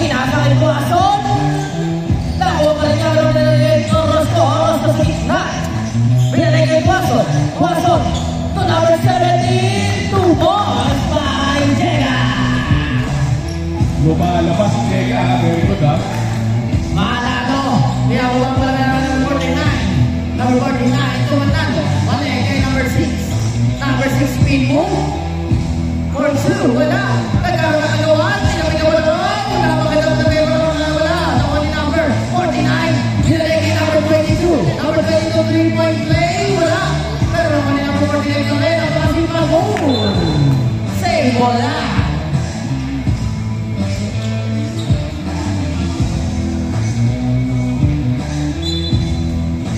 Kinasakit ko ason. Nakuha pa rin niya ang oras ko sa gitna. Pinalay kay Watson. Watson to number 17. 2 balls by Jega. Lumalabas si Jega. Very good, ha? Manalo. Pinakuha pa rin ng number 49. Number 49 to Manalo. Balik kay number 6. Number 6 spin move. For 2. Wala. Nagkaroon ng agawan. Pinagawa na doon. Napakagandang na paper. Wala. Nakuha ni number 49. Pinalay kay number 22. Number 22 3-point play. Wala. Pero nakuha ni number 49 na rin. Ang passing pa goal. Save. Wala.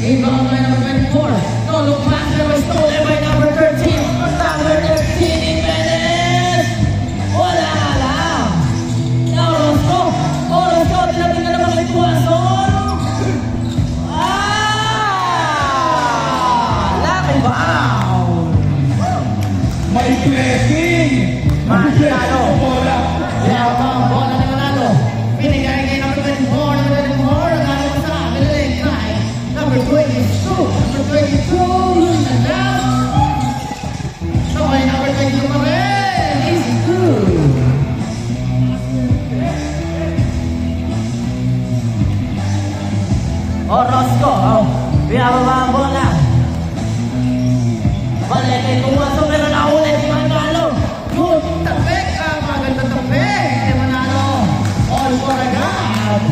Inbound by number 24. No look pass that was stolen by number 13. Number 13 Jimenez. Wala lang. Orozco. Tinatingnan naman kay Tuason. Laki bound. May blessing. Manalo. Bola. Bola ni Manalo. Binigay kay number 24. Nagano pa sa number 22. Number 22. And now. Number 22 pa rin. Easy 2. Orozco. Pinababa ang bola. Balik kay Tuason. Pero nauna si Manalo. Good tapik. Maganda tapik. Kay Manalo. All for a grab.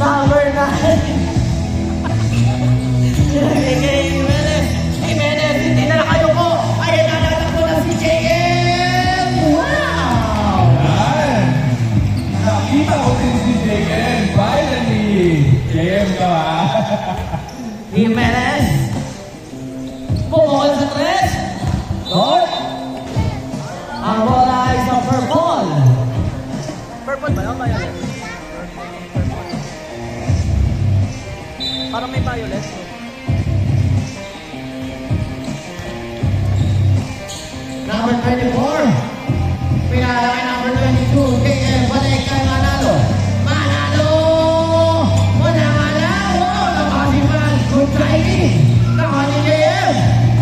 Number 9. Jimenez, hindi na nakayuko. Ayan na, nakatakbo na si JM. Wow! Yan. Nakita ko din si JM. Finally. JM ka, ha? Jimenez. Pumukol sa 3. Gol. Ang bola ay sa purple. Purple ba yun? Violet? Parang may violet. Number 24. Pinala kay number 22. KM. Balik kay Manalo. Manalo! Manalo! Nakasipan. Good timing. Nakani KM.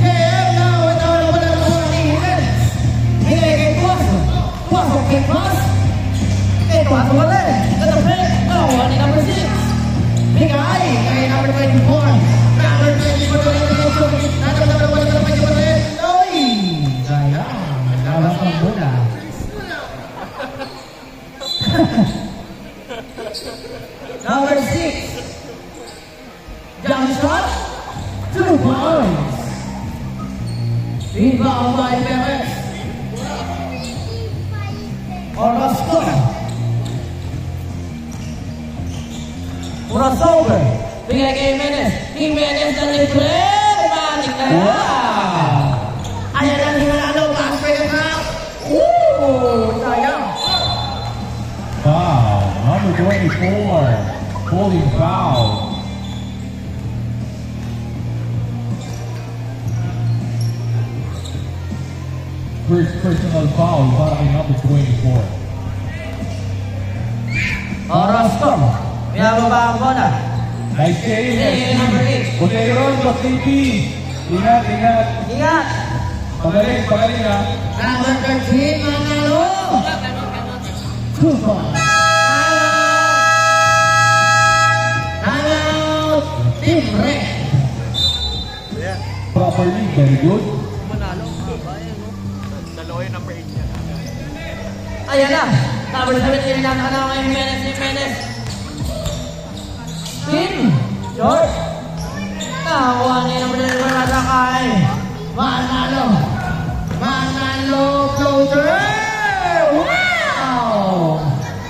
KM na. Wala na ni Jimenez. Hingay kay Tuason. Tuason kay Cross. Kay Tuason ulit. Katapit. Nakuha ni number 6. Hingay kay number 24. Number 24. Number 6. Jump shot. 2 points. Rebound by Perez. Orozco. Crossover. Bigay kay Jimenez. Jimenez na libre. Manik na yan. Ayan ang Manalo. Pass by the back. Sayang. Wow. Number 24. Holding foul. First personal foul para kay number 24. Orozco. Pinababa ang bola. Nice save. Number 8. Boteron, Boteron. Ingat, ingat. Ingat. Pagaling, pagaling, ha. Number 13, Manalo. 2 points. Timeout. Team Red. Properly, very good. Manalo. Dalawa yung number 8 niya. Ayan na. Number 17 na nakalawa kay Jimenez. Team. Short. Nakakuha niya number 11 na kay Manalo. Manalo floater. Wow!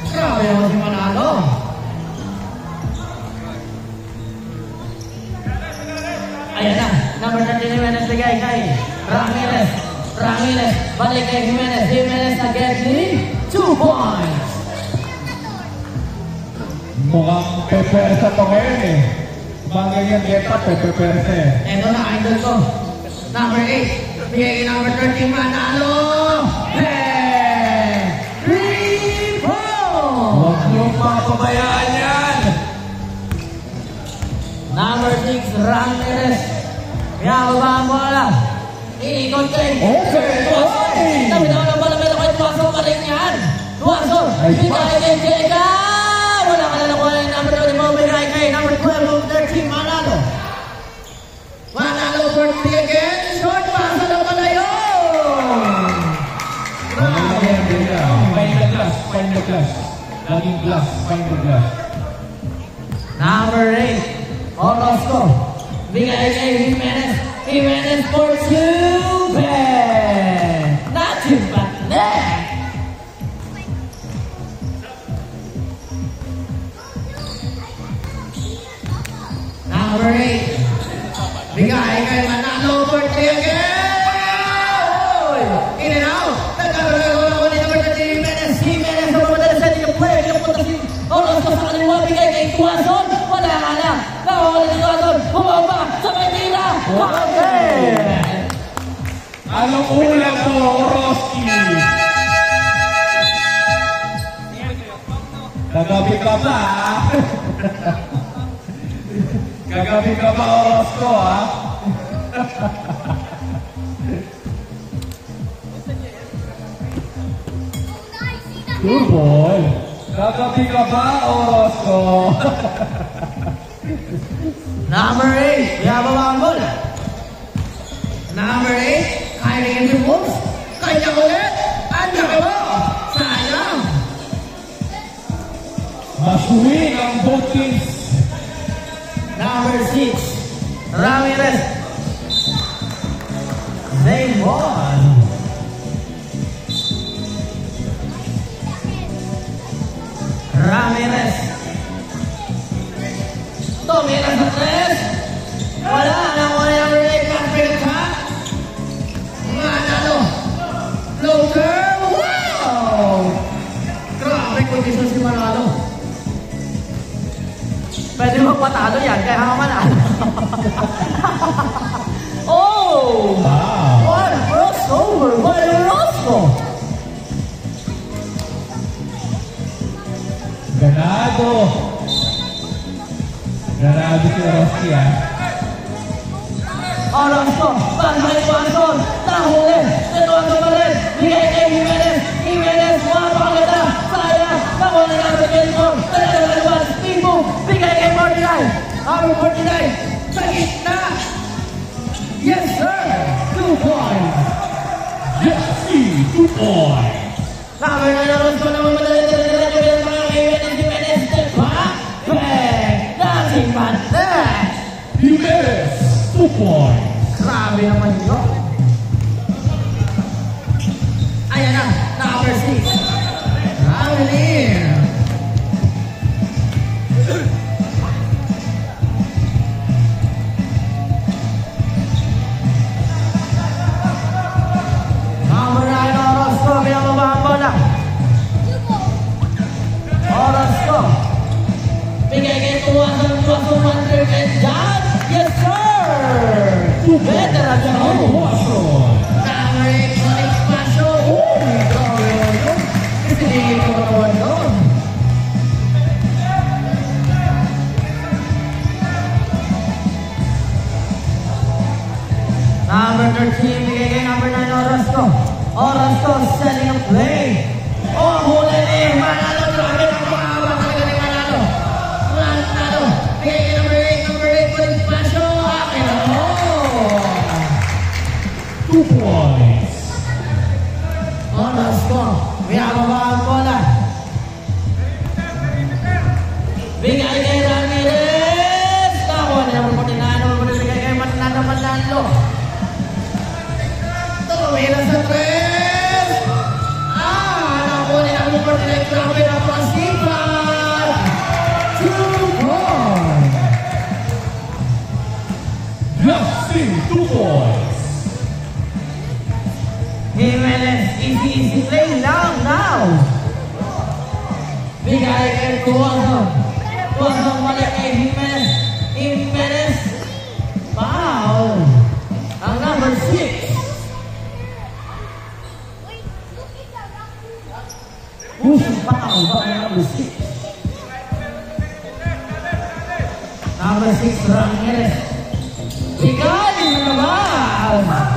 Grabe naman si Manalo. Ayan na. Number 13 Jimenez bigay kay Ramirez. Balik kay Jimenez. Jimenez na get 2 points. Mukhang pepersa to ngayon, eh. Bagay yan, get up, pepersa, eh. Ito na, idol ko. Number 8. Bigay kay number 13. Manalo. Henry Po. Huwag niyong mapabayaan yan. Number 6. Ramirez. Kaya ba ang bola? Iikot kay. Okay. Tapi na bola meron kay Tuwaso pa rin yan. Tuwaso. Bigay kay Jega. Wala ka na nakuha yung number 2 mo. Bigay kay number 12. 13. Manalo. Manalo for 3 again. Short pass na naman na yun. Find the glass. Find the glass. Laging glass. Find the glass. Number 8. Orozco. Bigay kay Jimenez. Jimenez for 2. Not too bad. Number 8. Bigay kay Manalo for 3 again. In and out. Nagkakaroon ako ni number 13 Jimenez. Jimenez na pamadala sa ating player. Pinapunta si Orozco sa kanilang bigay kay Tuwason. Wala ka na. Nakawala si Tuwason. Bumaba sa Manila. Okay. Anong ulam mo, Orozki? Kagabi ka ba? Kagabi ka ba, Orozco, ha? Good boy. Kagabi ka ba, Orozco? Number 8. Yaba ba ang bola? Number 8. Kylie and the Wolves. Kanya ulit. At nakawa. Sayang. Masuwing ang both teams. Number 6. Ramirez. Zaymon. Ramirez. Tumira sa 3. Wala na mo yung break ha. Manalo. Floater. Wow! Grabe kondisyon si Manalo. Pwede magpatalo yan kaya manalo. Oh! Wow. What a crossover! What a Orozco! Ganado. Ganado si Orozki, ha? Orozco, Banhay Tuwason, nahuli, Tuwason pa rin, bigay kay Jimenez, Jimenez, mapakaganda, sayang, nakuha na sa Kelmore, talaga speed move, bigay kay 49, number 49, sa gitna, yes sir, 2 points, Yes, 2 points. number 9, Orozco naman madali, Jimenez, nothing but that, Jimenez, 2 points. grabe naman yun. Ayan na, number 6. Ravelin. Number 9, Orozco. Pinababa ang bola. Orozco. Bigay kay Tuwason, Tuwason, Wonder, and John. Yes, sir! Veteran siya. Tuwason. Number 8, Sonic Pasio. Grabe yun. Kasi hindi ko naman doon. Number 13, bigay kay number 9, Orozco. Orozco setting up play. Oh, huli ni Manalo. Grabe ang pahaba talaga ni Manalo. Manalo. Bigay kay number 8, Sonic Pasio. Akin na mo. 2 points. Orozco, pinababa ang bola. Bigay kay Ramirez. Nakuha niya ang 49. Bigay kay Manalo. Tumira sa 3. Nakuha niya ang 49. Grabe na pasipan. 2 points. Justin, 2 points. Jimenez, easy play now. Bigay kay Tuwason. Tuwason mali kay Jimenez. Jimenez, foul. Ang number number 6. Pushing foul by number 6. Number 6, Ramirez. Bigay na naman.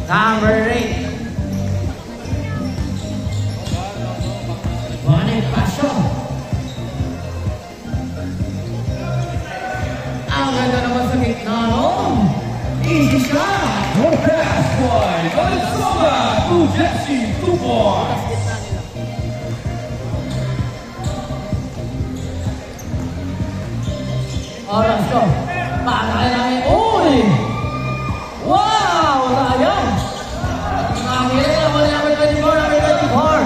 Number 8. Bonifacio. Ang ganda naman sa gitna, no? Easy shot. Good pass by Valenzuela to Jesse, 2 points. Oras ko. Pakakay namin. Uy! Wow! Sayang! Nakakita na mo number 24, number 24.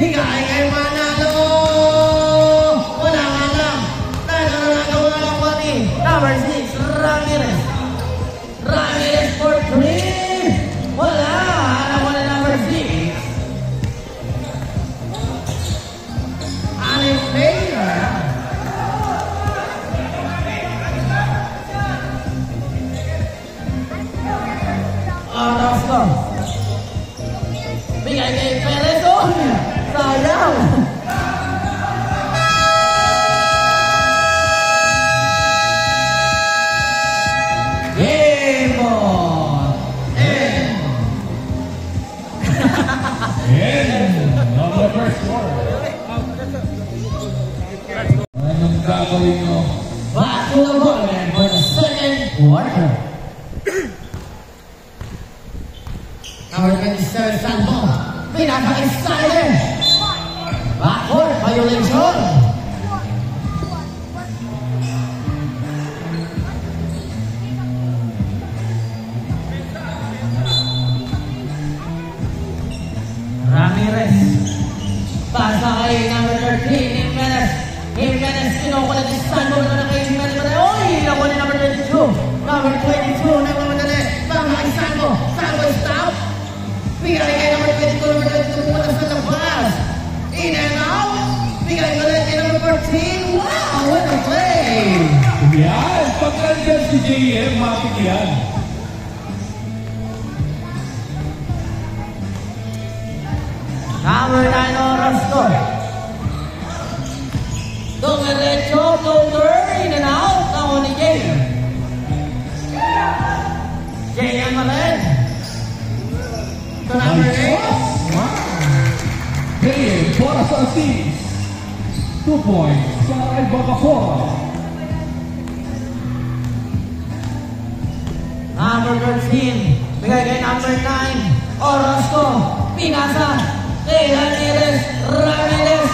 Bigay kay Manalo! Wala nga lang. Wala lang pati. Number 6, Ramirez. Ramirez for 3. Wala! Alam mo na number 6. Alif Baylor. Oras ko. Bigay kay Perez. Oh! Sayang! Game on! On the first quarter. Anong gagawin nyo? Back to the ball for the second quarter. Number 27, Sanbo. Pinaka-excited. Backward violation. Ramirez. Pasa kay number 13, Jimenez. Jimenez, kinukulat si Sanbo na kay Jimenez. Oy! Nakuha ni number 22. Number 22, nagmamadali. Pasa kay Sanbo. Sanbo stop. Bigay kay number 22, number 22, pumunta sa labas. In and out. Bigay ko rin kay number 14. Wow! What a play! Yan! Pag nandiyan si JM, matik yan. Number 9, oras ko. Dumiretso, in and out. Ako ni Jay. JM Malen. To number 8. JM, para sa assist. 2 points para kay Bacafora. Number 13. Bigay kay number 9. Oras ko. Pinasa. Kay Ramirez. Ramirez.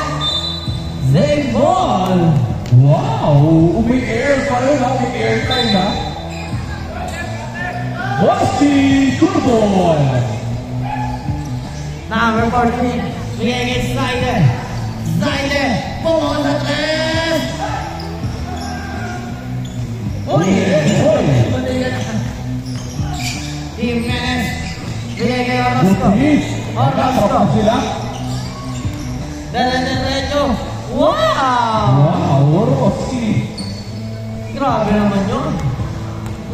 Save ball. Wow! Umi-air pa rin ha? Umi-air time ha? Wasti Turbo! Number 14. Bigay kay Snyder. Snyder. Pumunta sa tres. Uy! Jimenez. Bigay kay Orozco. Orozco. Sila? Diretso. Wow! Wow! Oroski! Grabe naman yun.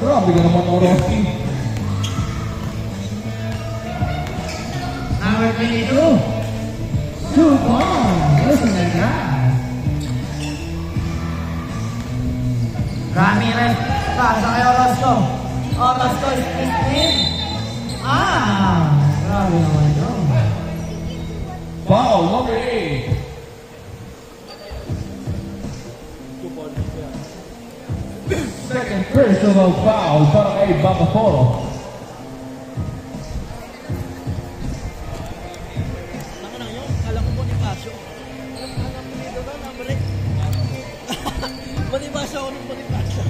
Grabe ka naman, Oroski. Number 22. 2 points. Listen to that. Ramirez. Pasa kay Orozco. Orozco is spin. Grabe naman yun. Foul, number 8. Second personal foul para kay Bacaforo. Ako na yun, alam ko Bonifacio. Bonifacio ako ng Bonifacio.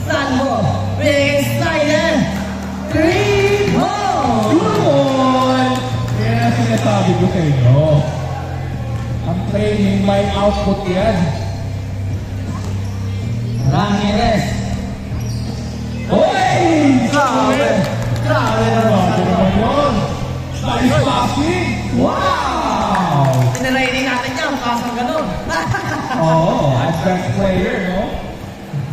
Sanbo. Big excited. 3 points. Yun! Kaya sinasabi ko sa inyo, ang training may output yan. Ramirez. Oy! Grabe. Grabe Grabe naman yun. Nice passing. Wow! Tinaraining natin yan, pasang ganun. Oo, advanced player, no?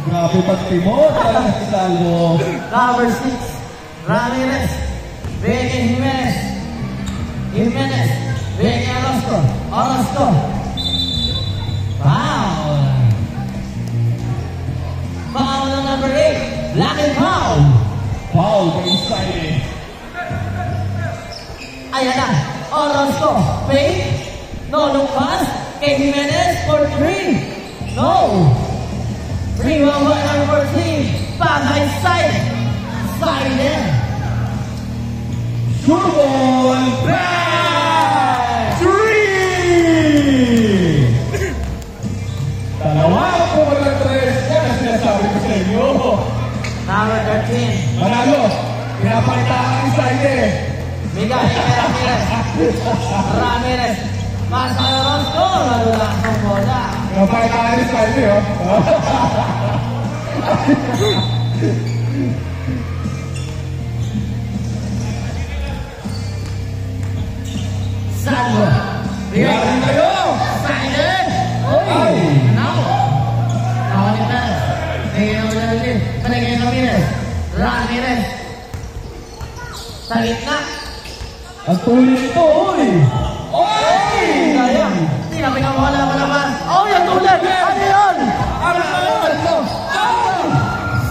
Grabe pagtimot talaga si Salvo. Number 6, Ramirez. Becky Jimenez. Jimenez. Becky Orozco. Orozco. Foul. Foul ng number 8. Lucky foul. Foul kay Isaide. Ayan na. Orozco. Fake. No long pass. Kay Jimenez for 3. No. 3-1 number 3. Bagay side. Side in. Sure ball. Back! 3! Dalawang pumalang 3. Yan ang sinasabi ko sa inyo. Number 13. Manalo. Pinapakita ang Isaide. Miguel Ramirez. Ramirez. Pasa Orozco. Malulang ang bola. Pinapakita ang Isaide, oh. Salvo. Grabe kayo! Silent. Ay! Now. Nakawalip na. Bigyan ang ulit. Panagay Ramirez. Ramirez. Sa gitna. Ang tuloy ito, oy! Oy! Sayang. Hindi na pinawala pa naman. Oh, yung tulad. Ano yun? Ano yun? Ay!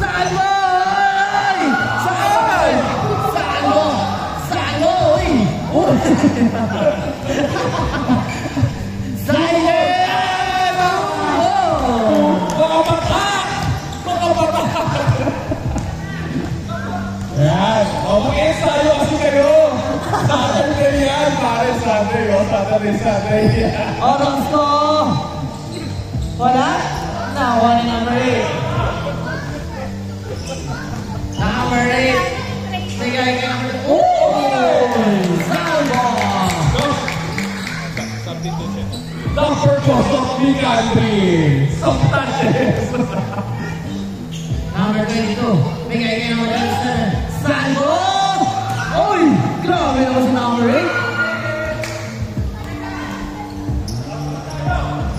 Salvo! Ay! Saan? Salvo! Salvo! Uy! Silent! Oh! Makapatak! Makapatak! Yan. O, mag-es tayo kasi kayo. Saturday yan. Pare Sunday, o. Saturday. Orozco! Wala? Nawa ni number 8. Number 8. Bigay kay number 8. Oh! Salvo! Number 2 of Bigandri. Santanes. Number 22. Bigay kay number 7. Salvo! Uy! Grabe naman si number 8.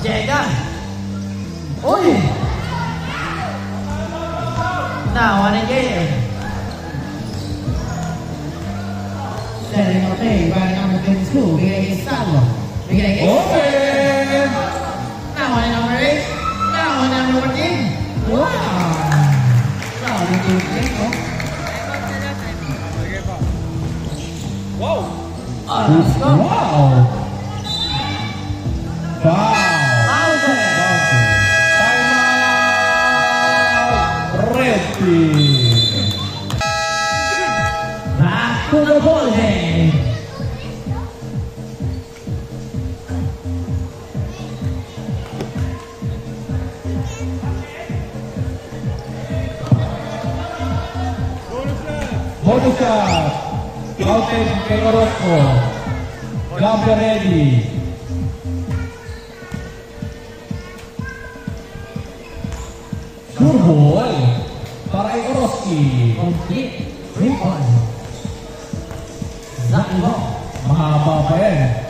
Jega! Uy! Nawa ni Jega. Setting okay, by number 22. Bigay kay Salvo. Bigay kay Open! Nawa ni number 8. Nawa ni number 14. Wow! Grabe yung game, no? Wow! Orozco. Wow! Foul! Mountain. Timeout! Red team! Back to the ball game. Bonus shot! Mountain kay Orozco. Jumper ready. Sure ball. Para kay Orozco. Complete. Rebound. Salvo. Mahaba pa yan.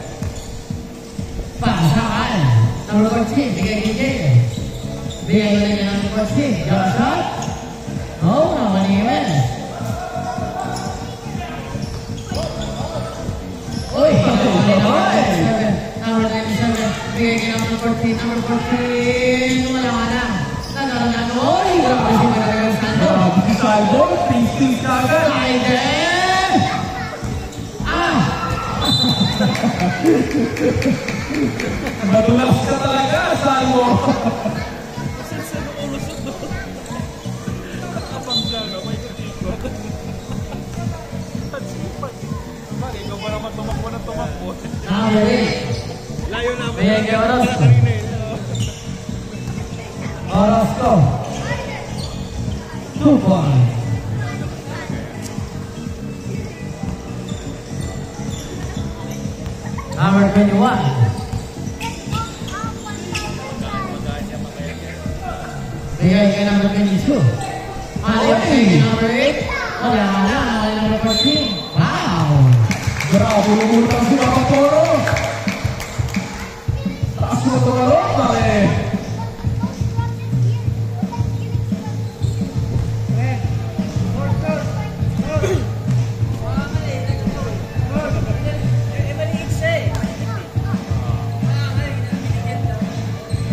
Pasakan. Number 14. Bigay kay Jay. Bigay ko lang ng number 14. Jump shot. Oh, naman ni Jimenez. Uy! Number 97. Bigay kay number 14. Number 14. Wala na. Nagkaroon. Uy! Grabe si Magalang Salvo. Grabe si Salvo. Ting-ting ka agad. Silent! Ah! Madulas ka talaga, Salvo. May kritiko. Pare, ikaw ba naman tumakbo na tumakbo? Number 8. Layo na ako. Bigay kay Orozco. Kanina eh. Orozco. 2 points. Number 21. Bigay kay number 22. Mali kay number 8. Wala na. Wala number 14. Wow! Grabe lumutang si Kapatoro. Taas mo ito na rin, pare.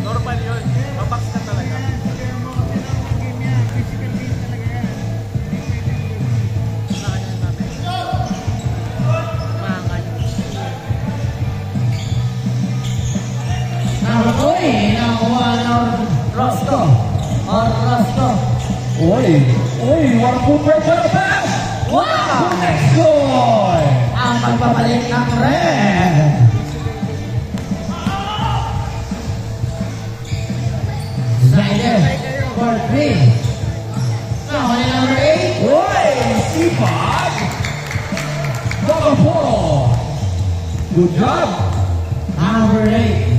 Normal yun. Mabox na talaga. Number 3. Nakuha ng Roscoe. Or Roscoe. Uy, 1 foot break for the pass. Wow! Next goal. Ang pagpapalik ng red. Snyder for 3. Nakuha ni number 8. Uy, sipag. Kapatoro. Good job. Number 8.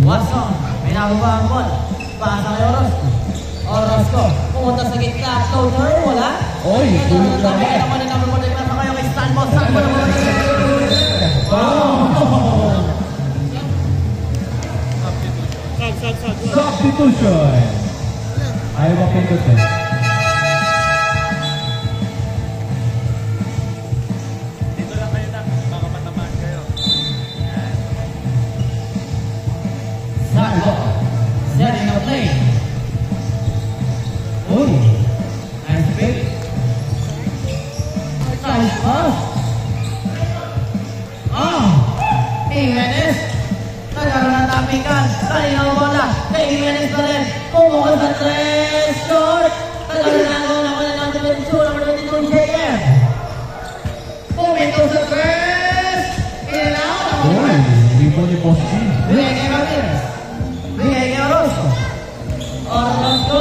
Watson. May nakuha ang ball. Pasa kay Orozco. Orozco. Pumunta sa gitna. Floater. Wala. Uy, tulog na Kaya ba? naman ni number 1. Nasa kayo kay Stanmo. Stanmo naman. Substitution. Ayaw mapindutin. Dito lang kayo na. Baka matamaan kayo. Sango. Setting the play. Uy. Nice pick. Nice pass. Jimenez. Nagkaroon ng tapikan. Kanina ang bola. Kay Jimenez pa rin. Pumukol sa 3. Short. Nagkaroon na ang bola. Wala ng 22. Number 22, JM. Puminto sa 3. In and out. Uy, libo ni Bosti. Bigay kay Ramirez. Bigay kay Orozco. Orozco.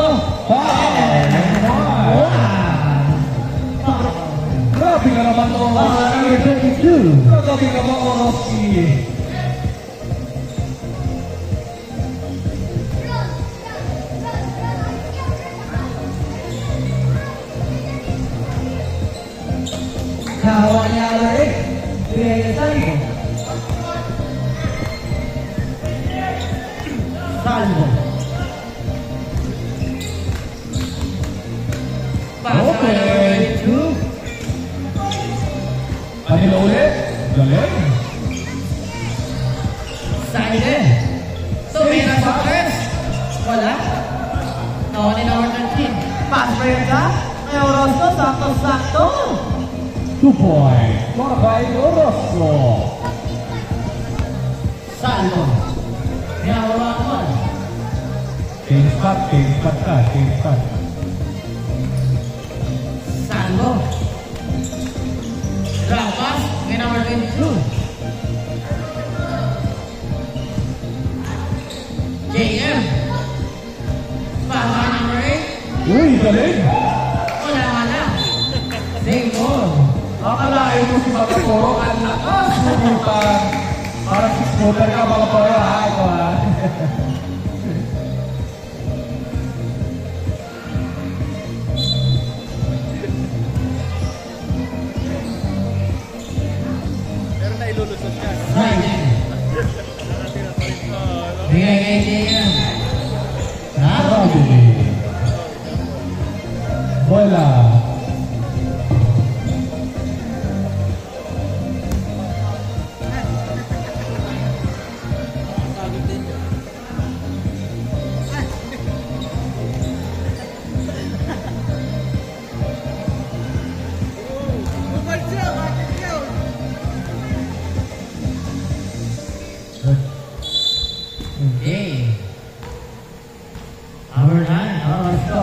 Grabe ka naman to. Number 22. Grabe ka naman, Orozki. Kawan niya ulit. Bigay kay Salvo. Salvo. Pasa kay number 22. Kanila ulit. Galing. Saide. Tumira sa 3. Wala. Nakuha ni number 13. Pass break ka. Kay Orozco. Sakto-sakto. 2 points. Para kay Orozco. Salvo. Ginawa ko. Game start ka. Game start. Salvo. Drop pass. Kay number 22. JM. Pass kay number 8. Uy, galing. Wala. Same ball. Akalain mo si Magaporo, ang lakas lumutang. Parang si scooter ka, Magaporo, ha? Ito, ha? Pero nailulusot ka. Saide. Nakatira pa rin ko. Bigay kay JM. Grabe. Bola. Okay. Number 9. Orozco.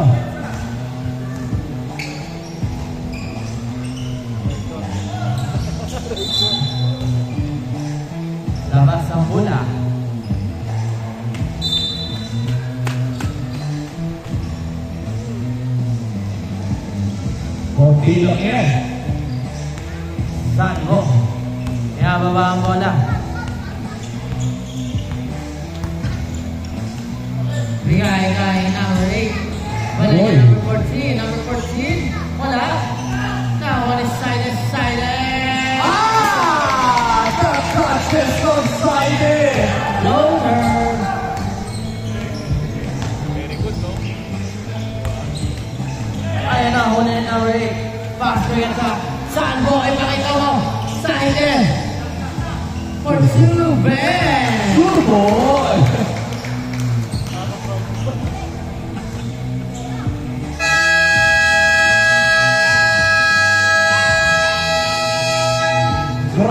Labas ang bola. Konti lang yan. Sango. Kaya baba ang bola. Bigay kay number 8. Balik Oy. kay number 14. Number 14. Wala.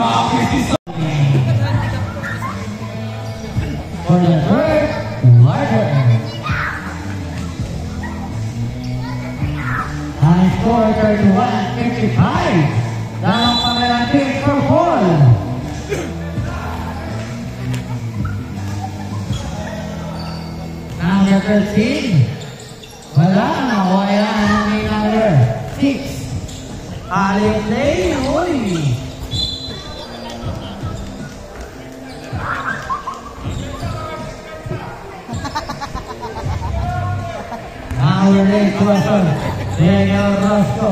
Grabe si For the third quarter. High score 31-55. Dalam pameran team purple. Number 13. Wala na. Wala na number 6. Alipay. Uy. Number 8. Tuwason. Daniel Rosco.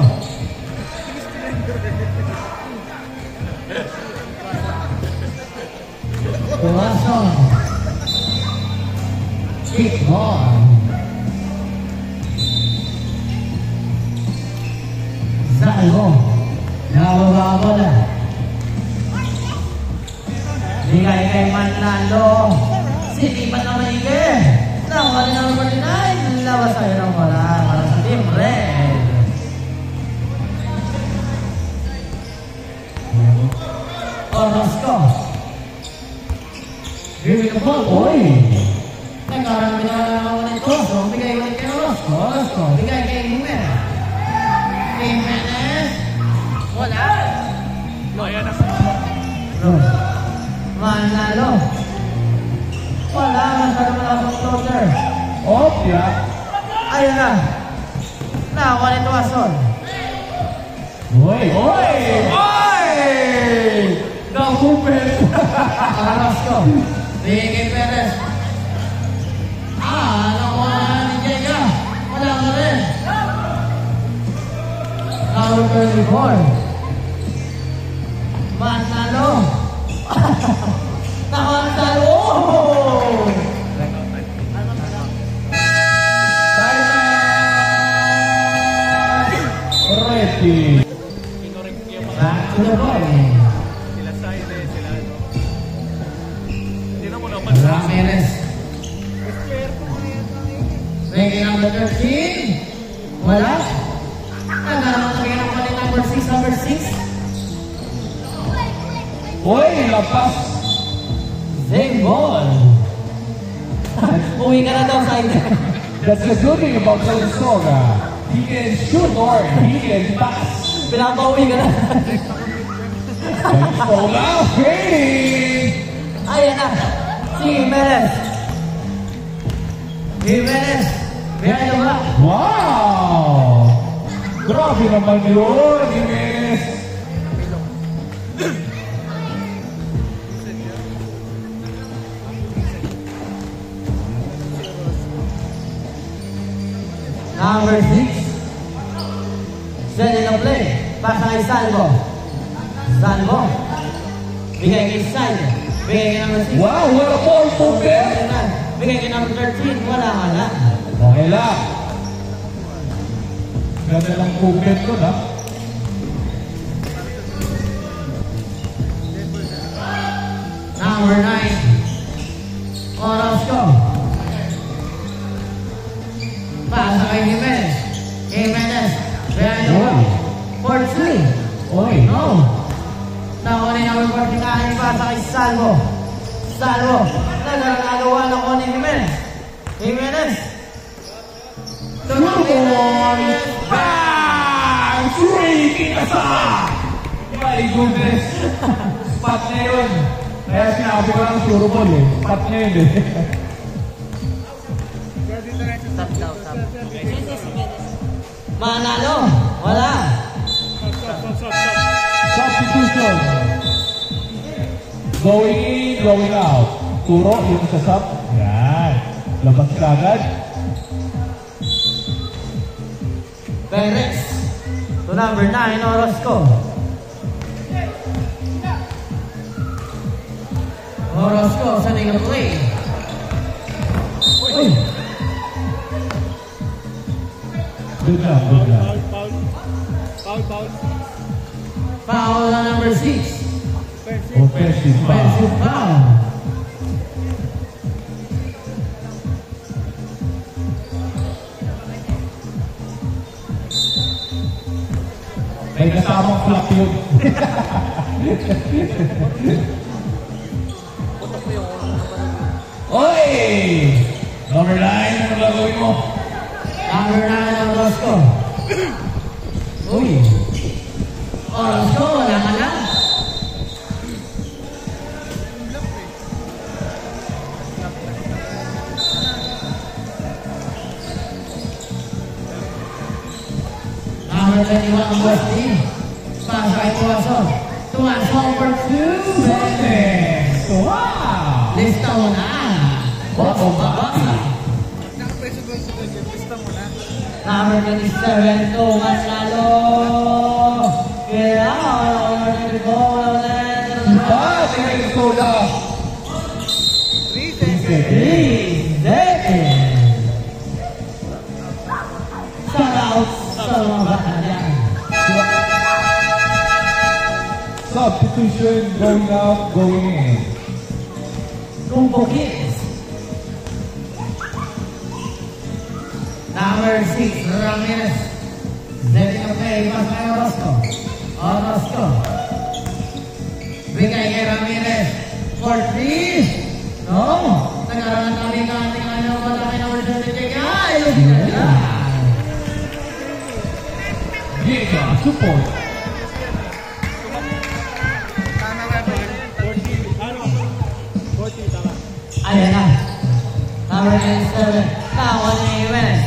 Tuwason. Kick ball. Salvo. Nababa na. Bigay kay Manlando. Sinipan na maigi. Nawala na number 9. Lawas tayo ng wala. Para sa Team Red. Orozco. Bigay ko ball. Uy. Nagkaroon na ulit ko. So, bigay ulit kay Orozco. Orozco. Bigay kay Jimenez. Jimenez. Wala. Ayan na. Manalo. Wala. Masyado malasang closer. Opya. Ayun na. Nakuha ni Tuwason. Uy! Uy! Uy! Nakupit! Orozco. Bigay Perez. Nakuha ni Jega. Wala ka rin. Number 34. Manalo. Nakuha ni Talo. Ready. Back to the ball. Sila Saire, sila ano. Hindi na mo naman sa Ramirez. Bigay number 13. Wala. Nagkaroon na bigay ng pali number 6. Number 6. Uy! Lapas! Same ball. Uwi ka na daw sa ina. That's the good thing about Salusoga. He can shoot or he can pass. Pinapauwi ka na. Salusoga fading! Ayan na. Si Jimenez. Jimenez. Behind the back. Wow! Grabe naman yun, Jimenez! Number 6. Sending a play. Pasa kay Salvo. Salvo. Bigay kay Salvo. Bigay kay number 6. Wow! What a ball movement! Bigay kay number 13. Wala ka na. Okay lang. Ganda lang movement ko na. Number 9. Orozco. Pasa kay Jimenez. Jimenez. Behind the back. For 3. Oy! No. Nakuha ni number 49. Pasa kay Salvo. Salvo. Nagagawa na ko ni Jimenez. Jimenez. Jimenez. Bang! Three! Kinasa! My goodness! Spot na yun. Kaya sinabi ko ng suro ball eh. Spot na yun eh. Manalo. Wala. Substitution. Going in, going out. Turo yung sa sub. Yan. Labas ka agad. Perez. To number 9, Orozco. Orozco sending a play. Uy. Good job, good job. Foul on number 6. Offensive foul. Offensive foul. May kasamang flap yun. Oy! Number 9, ano gagawin mo? Number 9 ang Rosco. Uy. Oh, Rosco, wala ka lang. Number 21 ang Wesley. Pass by Tuaso. Tuaso for 2 minutes. Wow! Lista mo na. Basa. Number 27, Tumas Lalo. Kaya, Tingnan yung soda. 3 seconds. 3 seconds. Shout out sa mga bata dyan. Substitution, going out, going in. Kumpo Kids. Number 6, Ramirez. Setting up play, pass by Orozco. Orozco. Bigay kay Ramirez. For 3. No. Nagkaroon kami ng ating ano, malaki na order ni Jega. Ilusin na sila. Giga, support. Tama ka ba? 40. Ano? 40, tama. Ayan na. Number 97. Tawa ni Jimenez.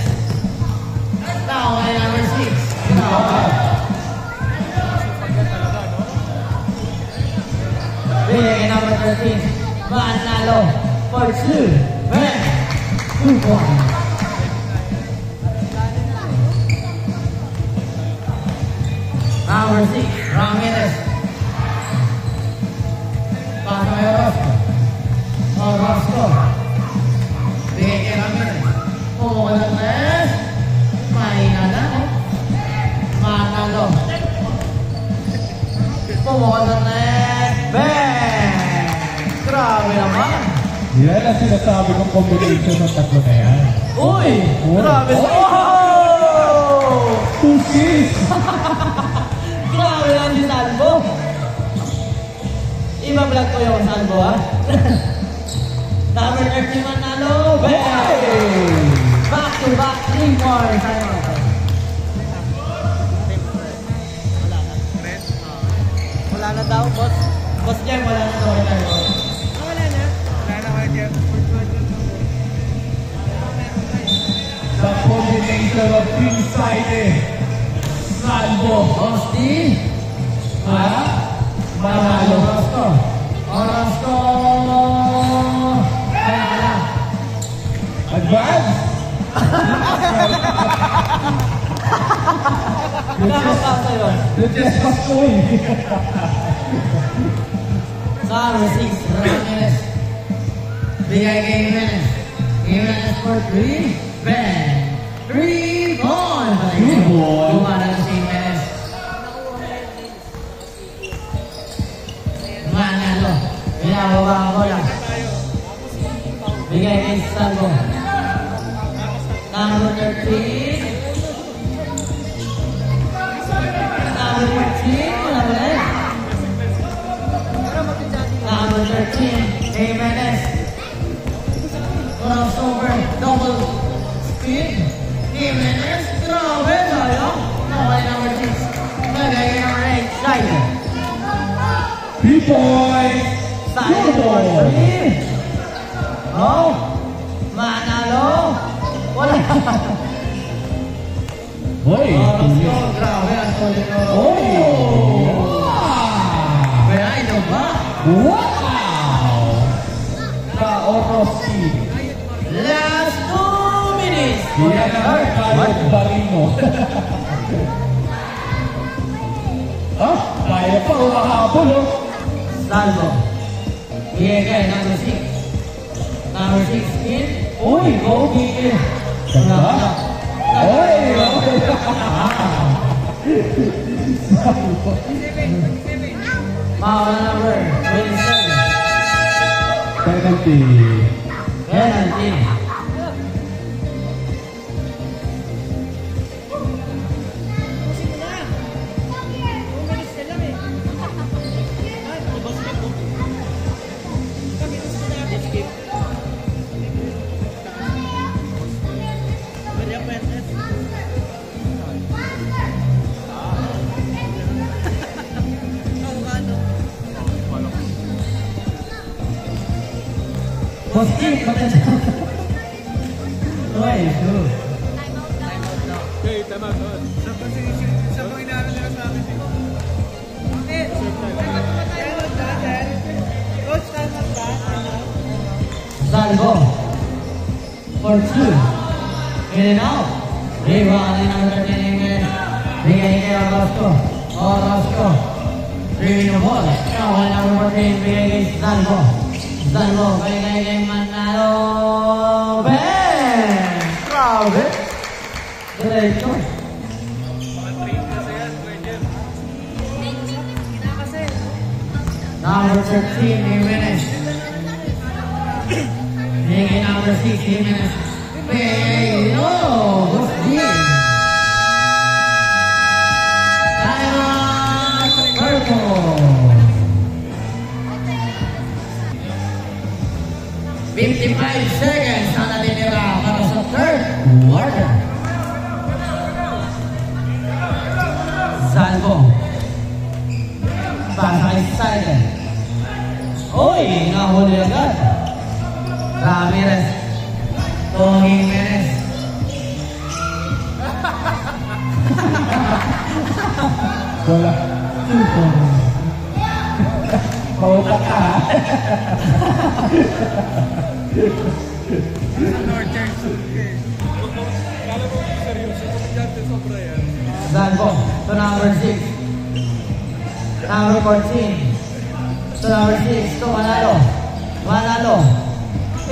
Tawa ni number 6. Tawa. Bigay kay number 13. Manalo. For 2. Red. 2 points. Number 6. Ramirez. Pass by Orozco. Orozco. Bigay kay Ramirez. Pumukulat na. Mahina na. Manalo. Pumukulat na. Bang! Grabe naman. Yan ang sinasabi kong combination ng tatlo na yan. Uy! Grabe. Oh! 2-6! Grabe lang si Salvo. Iba-vlog ko yung Salvo, ha? Number 30 Manalo. Bang! Back to back 3 more. Wala na daw, boss. Boss Jem, wala na daw. Wala na. Wala na kayo dyan. The combination of Team Saide, Salvo, Osti. Manalo. Orozco. Orozco. Wala. Advance! Nakakasa yun. The just was going. Number 6, Ramirez. Bigay kay Jimenez. Jimenez for 3. Bang! 3 points! Good boy. Kumana na si Jimenez. Manalo. Pinababa ang bola. Bigay kay Salvo. Number 13. Number 14. Number 13, Jimenez. Crossover, double spin. Jimenez, grabe tayo. Naway number 6. Nagay number 8, Saide. B-Boy! Saide for 3. Oh, Manalo. Wala. Hoy! Orozco, grabe ang solid ng Orozco. Oh! Kaya ito ba? Wow! Ka-Oroski. Last 2 minutes. Yan ang Carlos Barino. Kaya pa umahabol, oh. Salvo. Bigay kay number 6. Number 16. Uy, go bigay. Ganda. Oy! Power number 27. Penalty. Penalty. Steve, potential. Uy, two. Okay, tama ko. Sa mga inaral nila sa akin. Coach, tama ba? Salvo. For two. In and out. Rebound in number 13. Bigay kay Orozco. Orozco. Bigay ng ball. Now, number 14. Bigay kay Salvo. Salvo. Bigay kay Manalo. Bang! Grabe. Diretso. Number 13, Jimenez. Bigay number 6, Jimenez. Bigay, oh, what's this? Diamond purple. 55 seconds na natinira para sa third quarter. Salvo. Pasa kay Silent. Uy, nahuli agad. Ramirez. Jimenez. Wala. Pautak ka ha? Northern Suke. Kala mo seryoso, komedyante sobra yan. Salvo. To number 6. Number 14. To number 6. To Manalo. Manalo.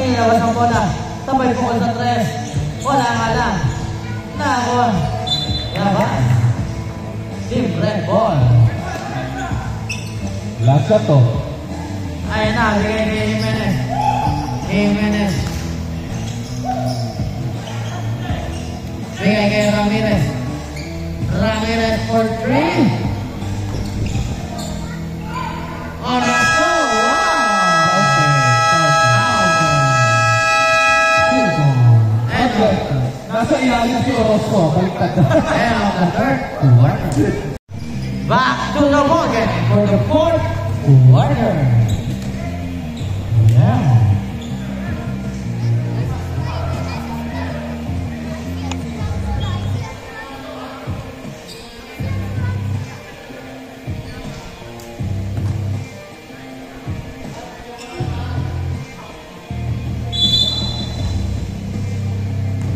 Labas ang bola. Sabay po sa 3. Wala nga lang. Nakon. Labas. Team Red Ball. Last shot to. Ayan na. Bigay kay Jimenez. Jimenez. Bigay kay Ramirez. Ramirez for 3. On the floor. Wow. Okay. Nasa ilalim si Orozco. Baliktad. And on the third quarter. Back to the ball game for the fourth quarter. Yeah.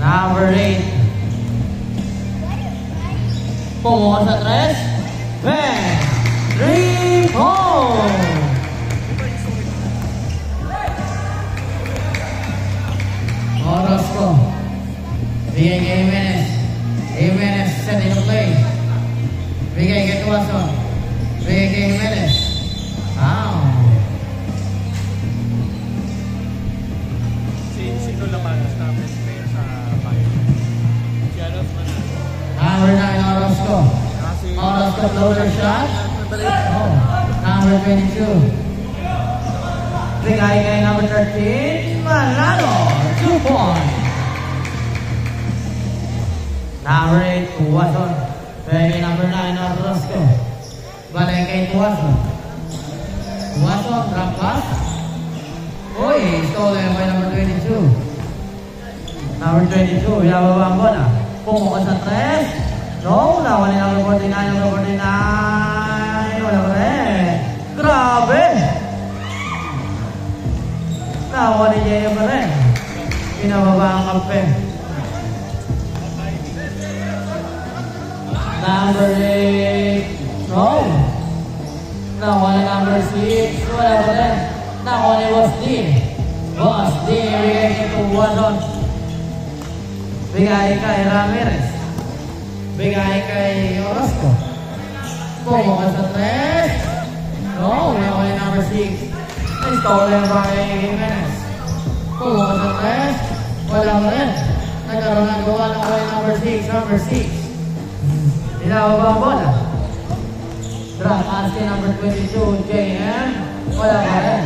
Number 8. Pumuha sa 3. Bang! 3 home! Orozco. Bigay kay Jimenez. Jimenez setting the play. Bigay kay Tuason. Bigay kay Jimenez. Wow! Sino lamanas namin player sa bayan? Si Aros Manalo. Number 9, Orozco. Orozco floater shot. Oh. Number 22. Bigay kay number 13, Manalo. 2 points. Number 8, Tuason. Bigay kay number 9, Orozco. Balik kay Tuason. Tuason, drop pass. Uy, stolen by number 22. Number 22, yababa ang bola. Pumuha sa 3. No, nawa ni number 49, number 49. Wala pa rin. Grabe! Nawa ni Jaya pa rin. Pinababa ang kape. Number 8. No. Nawa ni number 6. Wala pa rin. Nawa ni Boss D. Boss D, bigay kay Tuason. Bigay kay Ramirez. Bigay kay Orozco. Pumuha sa 3. No, nawa ni number 6. Stolen by Jimenez. Pumuha sa 3. Wala pa rin. Nagkaroon ng gawa ng kay number 6. Number 6. Inababa ang bola. Drop pass kay number 22, JM. Wala pa rin.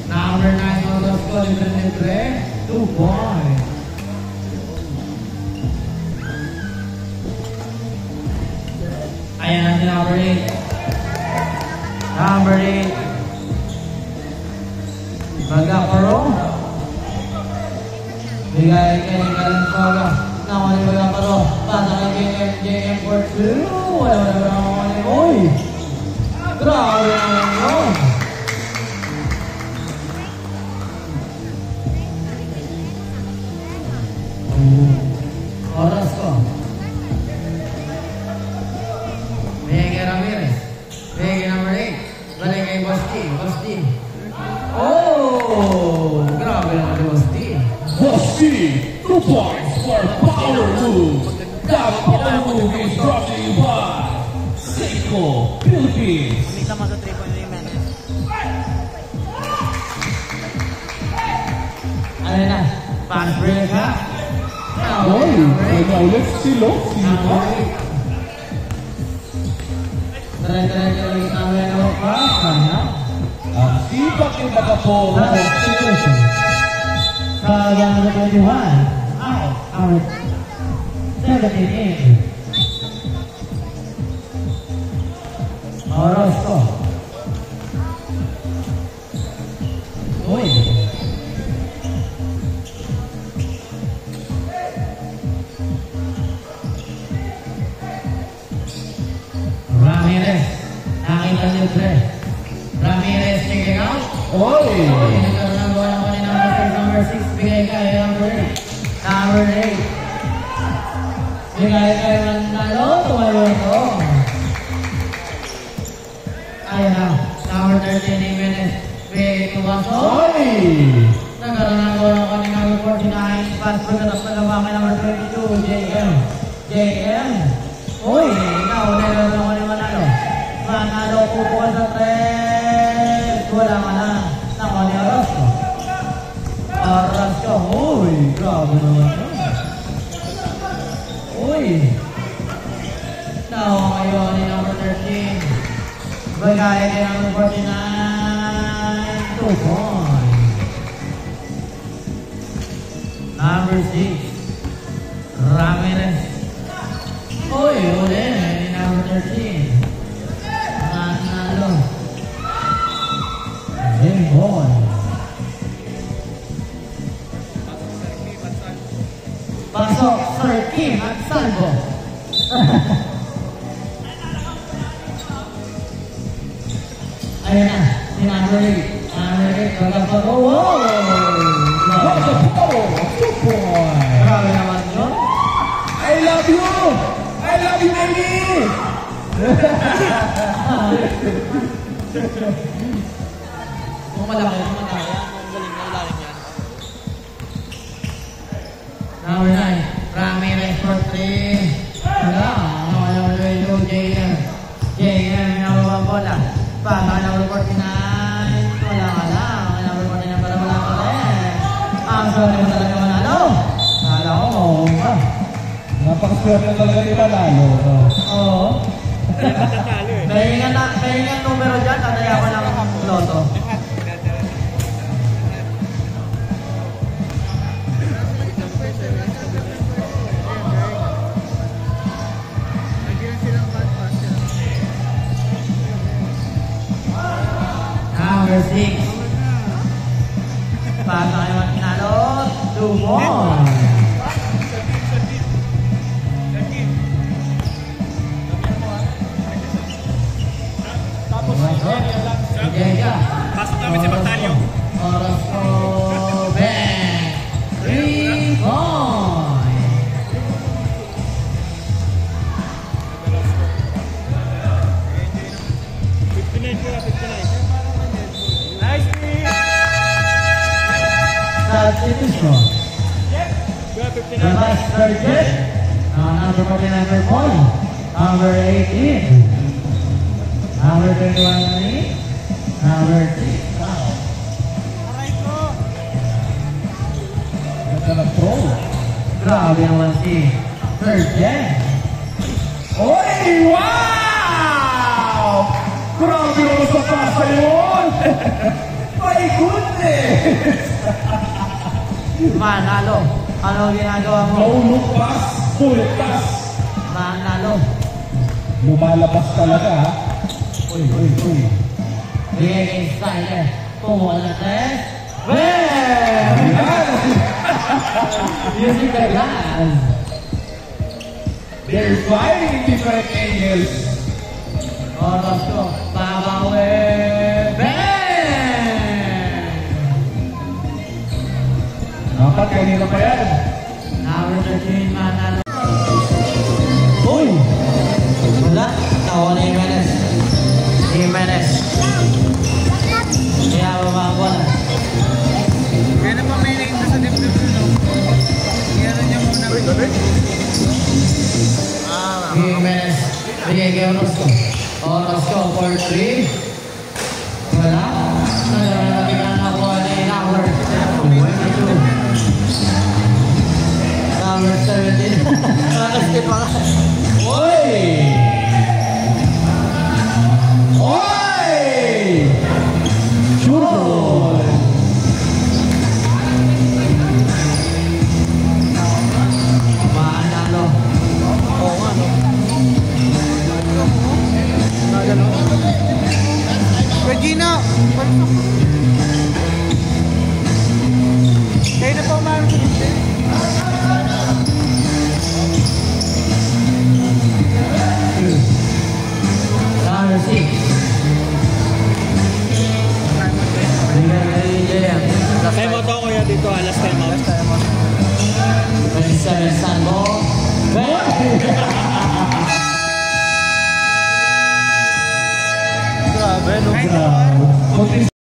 Number 9, Orozco, libre. 2 points. Ayan natin number 8. Number 8. Bigay kay Galansoga. Nawali ko lang paro. Pasa kay MJM for 2. Wala nawali. Oy! Grabe naman yun. Oras ko. Bigay kay Ramirez. Bigay kay number 8. Balik kay Basti. Basti. Oh! Grabe naman si Basti. Basti, 2 points for power move. That power move is brought to you by Seiko Philippines. Kumita mo sa 3-point Jimenez. Ano na? Fast break ha? Oy, kaya ulit si Loki. Tara-tara ulit namin ang pass. Ang sipag yung nakapo. Substitution. Sa number 21, out. Our 17 in. Orozco. Uy. Ramirez. Nakita niyo, Dre. Ramirez taking out. Oy! Nagkaroon ng goal ang kanina number 6. Bigay kay number 8. Number 8. Bigay kay Manalo. Tumayo ito. Ayan na. Number 13 Jimenez. Bigay kay Tubaso. Oy! Nagkaroon ng goal ang kanina number 49. Pass pagkatapos nagawa kay number 22. JM. JM. Uy! Nauna lang ako ni Manalo. Manalo pupuha sa 3. Wala ka na. Nakuha ni Orozco. Orozco. Uy! Grabe naman ito. Uy! Nakuha kayo ni number 13. Bagay kay number 49. 2 points. Number 6. Ramirez. Uy! Uli ni number 13. Manalo. Boy. Pasok, Sir Kim at Salvo. Ayun na, si number 8. Number 8, magkapag. Oh, wow! Nasa power! 2 points! Grabe naman yun. I love you! I love you, baby! Kung malaki, kung malaki. Ang galing na ilalim yan. Number 9, Ramirez for 3. Wala, number 2, JM. JM, nababang bola. Baka number 49. Wala ka lang. Number 49 para wala ka rin. Ang sorry mo talaga Manalo. Kala ko, oo ka. Napakaswerte talaga ni Manalo. Oo. Matatalo eh. Pahingan numero dyan, tataya ko lang ang loto. Number 6. Pasa kayo Manalo. 2 points. Tapos Jega. pasok namin si Batalyo. Orozco. Bang. 3 points. Nice pick! Substitution. The vice third number 49 point. Number 18. Number 21. Number 3. Wow. Ganda ng throw. Grabe naman si third gen. Oy! Wow! Grabe naman sa pasa yun! My goodness! Manalo. Ano ginagawa mo? No look pass, full pass. Manalo. Lumalabas talaga ha. Uy, uy, uy. Bigay kay Styler. Kumuha na test. Bang! Yan! Using the glass. They're flying in different angles. Oras ko. Babawi. Bang! Dapat kanina pa yan. Number 13, Manalo. Uy! Wala. Tawa ni Jimenez. Jimenez. Kaya babago na. Kaya na pa may lane sa dibdib no? Meron niya muna. Jimenez. Bigay kay Orozco. Orozco for 3. Wala. Nagkakabigan na po ni number 22. Number 17. Nakasip pa ka. Oy! Oy! Sure! Manalo. Oo nga no. Nagano. Regina! Kayo na pa umahan sa dibdib. Number 6. Bigay kay J.M. Last time out ako kuya dito last time out. Last time out. 27 Sanbo. Grabe no. Kunti